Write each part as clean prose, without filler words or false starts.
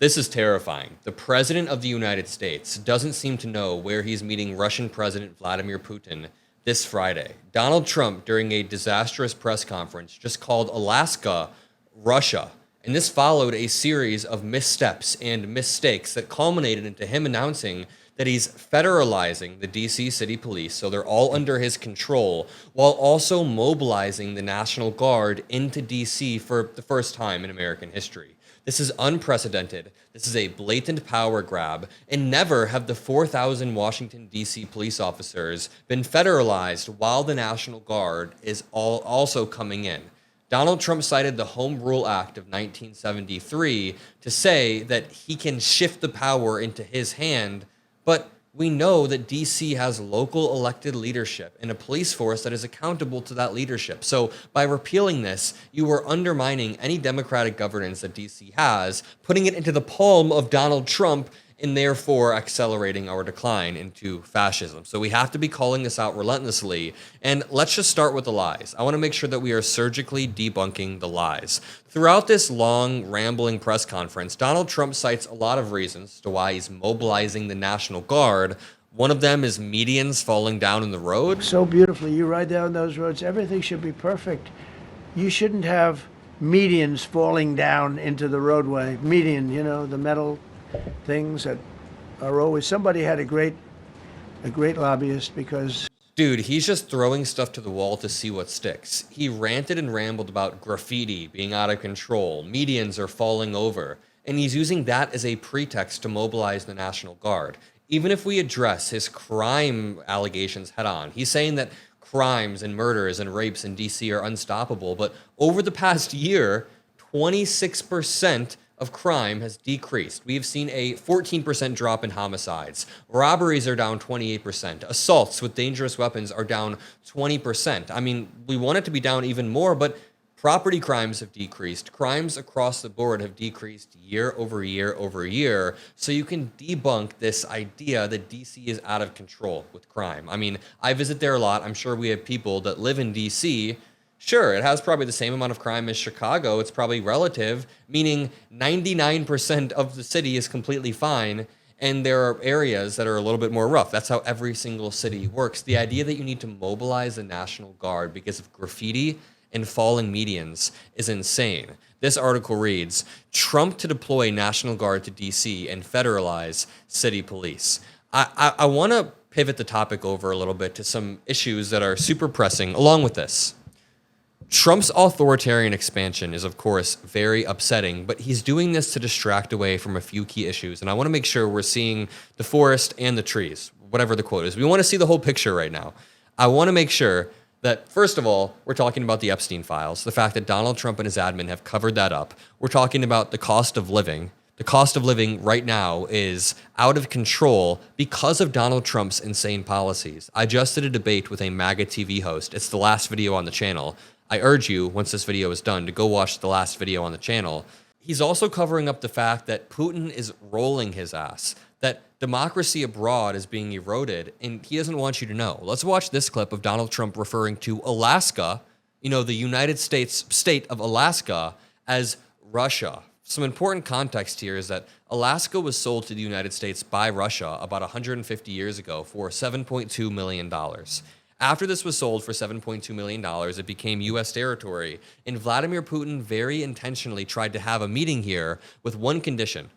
This is terrifying. The President of the United States doesn't seem to know where he's meeting Russian President Vladimir Putin this Friday. Donald Trump, during a disastrous press conference, just called Alaska Russia. And this followed a series of missteps and mistakes that culminated into him announcing that he's federalizing the DC City Police, so they're all under his control, while also mobilizing the National Guard into DC for the first time in American history. This is unprecedented. This is a blatant power grab, and never have the 4,000 Washington, D.C. police officers been federalized while the National Guard is also coming in. Donald Trump cited the Home Rule Act of 1973 to say that he can shift the power into his hand, but we know that DC has local elected leadership and a police force that is accountable to that leadership. So by repealing this, you are undermining any democratic governance that DC has, putting it into the palm of Donald Trump, and therefore accelerating our decline into fascism. So we have to be calling this out relentlessly. And let's just start with the lies. I want to make sure that we are surgically debunking the lies. Throughout this long, rambling press conference, Donald Trump cites a lot of reasons to why he's mobilizing the National Guard. One of them is medians falling down in the road. So beautifully, you ride down those roads, everything should be perfect. You shouldn't have medians falling down into the roadway. Median, you know, the metal things that are always, somebody had a great lobbyist because... Dude, he's just throwing stuff to the wall to see what sticks. He ranted and rambled about graffiti being out of control, medians are falling over, and he's using that as a pretext to mobilize the National Guard. Even if we address his crime allegations head on, he's saying that crimes and murders and rapes in DC are unstoppable, but over the past year, 26% of crime has decreased. We've seen a 14% drop in homicides. Robberies are down 28%. Assaults with dangerous weapons are down 20%. I mean, we want it to be down even more, but property crimes have decreased. Crimes across the board have decreased year over year over year. So you can debunk this idea that DC is out of control with crime. I mean, I visit there a lot. I'm sure we have people that live in DC. Sure, it has probably the same amount of crime as Chicago. It's probably relative, meaning 99% of the city is completely fine, and there are areas that are a little bit more rough. That's how every single city works. The idea that you need to mobilize the National Guard because of graffiti and falling medians is insane. This article reads, Trump to deploy National Guard to D.C. and federalize city police. I want to pivot the topic over a little bit to some issues that are super pressing along with this. Trump's authoritarian expansion is, of course, very upsetting, but he's doing this to distract away from a few key issues. And I want to make sure we're seeing the forest and the trees, whatever the quote is. We want to see the whole picture right now. I want to make sure that, first of all, we're talking about the Epstein files, the fact that Donald Trump and his admin have covered that up. We're talking about the cost of living. The cost of living right now is out of control because of Donald Trump's insane policies. I just did a debate with a MAGA TV host. It's the last video on the channel. I urge you, once this video is done, to go watch the last video on the channel. He's also covering up the fact that Putin is rolling his ass, that democracy abroad is being eroded, and he doesn't want you to know. Let's watch this clip of Donald Trump referring to Alaska, you know, the United States state of Alaska, as Russia. Some important context here is that Alaska was sold to the United States by Russia about 150 years ago for $7.2 million. After this was sold for $7.2 million, it became U.S. territory, and Vladimir Putin very intentionally tried to have a meeting here with one condition.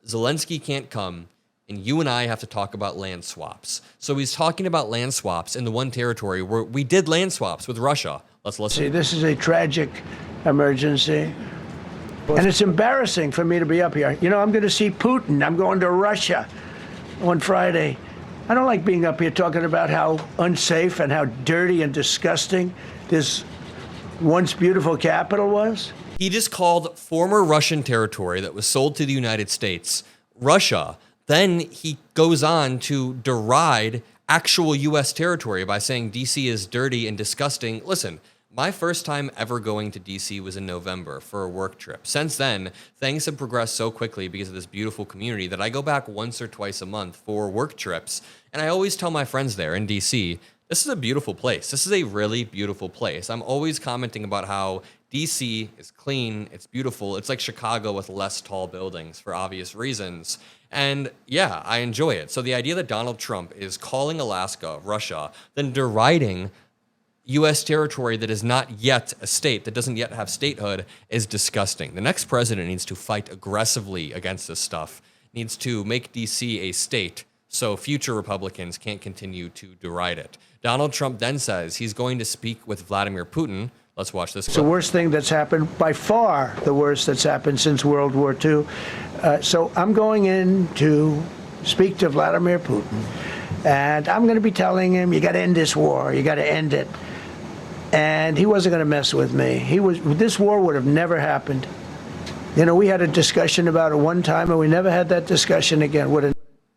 Zelensky can't come, and you and I have to talk about land swaps. So he's talking about land swaps in the one territory where we did land swaps with Russia. Let's listen. See, this is a tragic emergency, and it's embarrassing for me to be up here. You know, I'm going to see Putin. I'm going to Russia on Friday. I don't like being up here talking about how unsafe and how dirty and disgusting this once beautiful capital was. He just called former Russian territory that was sold to the United States Russia. Then he goes on to deride actual U.S. territory by saying D.C. is dirty and disgusting. Listen, my first time ever going to DC was in November for a work trip. Since then, things have progressed so quickly because of this beautiful community that I go back once or twice a month for work trips. And I always tell my friends there in DC, this is a beautiful place. This is a really beautiful place. I'm always commenting about how DC is clean, it's beautiful, it's like Chicago with less tall buildings for obvious reasons. And yeah, I enjoy it. So the idea that Donald Trump is calling Alaska Russia, then deriding U.S. territory that is not yet a state, that doesn't yet have statehood, is disgusting. The next president needs to fight aggressively against this stuff, needs to make D.C. a state so future Republicans can't continue to deride it. Donald Trump then says he's going to speak with Vladimir Putin. Let's watch this clip. It's the worst thing that's happened, by far the worst that's happened since World War II. So I'm going in to speak to Vladimir Putin, and I'm going to be telling him, you got to end this war, you got to end it. And he wasn't going to mess with me. This war would have never happened. You know, we had a discussion about it one time, and we never had that discussion again.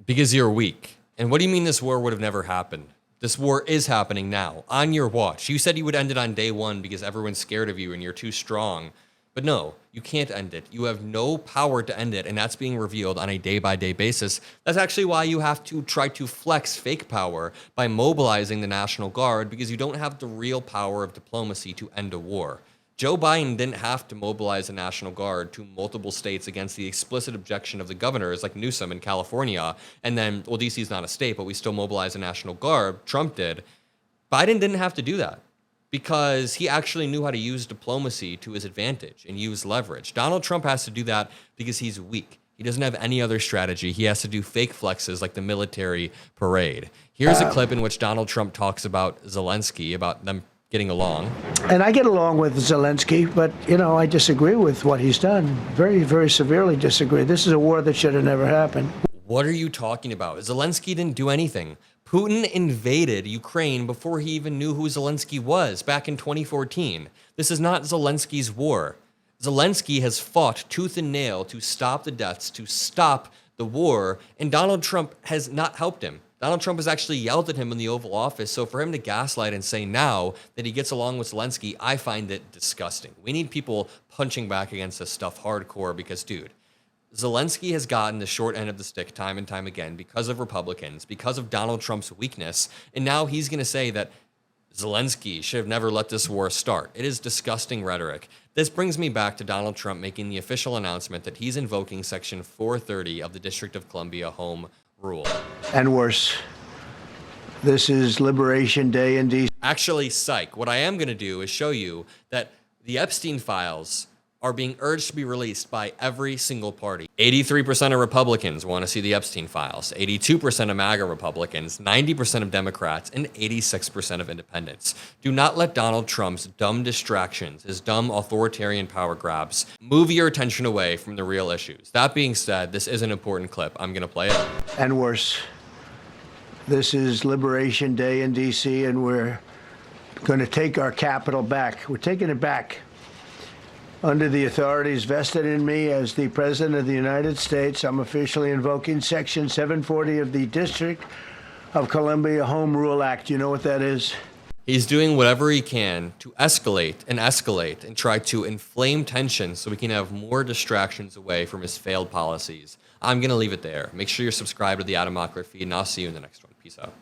Because you're weak. And what do you mean this war would have never happened? This war is happening now, on your watch. You said you would end it on day one because everyone's scared of you and you're too strong. But no, you can't end it. You have no power to end it, and that's being revealed on a day-by-day basis. That's actually why you have to try to flex fake power by mobilizing the National Guard, because you don't have the real power of diplomacy to end a war. Joe Biden didn't have to mobilize the National Guard to multiple states against the explicit objection of the governors like Newsom in California, and then, well, D.C. is not a state, but we still mobilize the National Guard. Trump did. Biden didn't have to do that, because he actually knew how to use diplomacy to his advantage and use leverage. Donald Trump has to do that because he's weak. He doesn't have any other strategy. He has to do fake flexes like the military parade. Here's a clip in which Donald Trump talks about Zelensky, about them getting along. And I get along with Zelensky, but, you know, I disagree with what he's done. Very, very severely disagree. This is a war that should have never happened. What are you talking about? Zelensky didn't do anything. Putin invaded Ukraine before he even knew who Zelensky was back in 2014. This is not Zelensky's war. Zelensky has fought tooth and nail to stop the deaths, to stop the war, and Donald Trump has not helped him. Donald Trump has actually yelled at him in the Oval Office, so for him to gaslight and say now that he gets along with Zelensky, I find it disgusting. We need people punching back against this stuff hardcore because, dude, Zelensky has gotten the short end of the stick time and time again because of Republicans, because of Donald Trump's weakness, and now he's going to say that Zelensky should have never let this war start. It is disgusting rhetoric. This brings me back to Donald Trump making the official announcement that he's invoking Section 430 of the District of Columbia Home Rule. And worse. This is Liberation Day in D.C. Actually, psych. What I am going to do is show you that the Epstein files are being urged to be released by every single party. 83% of Republicans want to see the Epstein files, 82% of MAGA Republicans, 90% of Democrats, and 86% of independents. Do not let Donald Trump's dumb distractions, his dumb authoritarian power grabs, move your attention away from the real issues. That being said, this is an important clip. I'm going to play it. And worse. This is Liberation Day in D.C., and we're going to take our capital back. We're taking it back. Under the authorities vested in me as the President of the United States, I'm officially invoking Section 740 of the District of Columbia Home Rule Act. You know what that is? He's doing whatever he can to escalate and try to inflame tension so we can have more distractions away from his failed policies. I'm going to leave it there. Make sure you're subscribed to the Adam Mockler feed, and I'll see you in the next one. Peace out.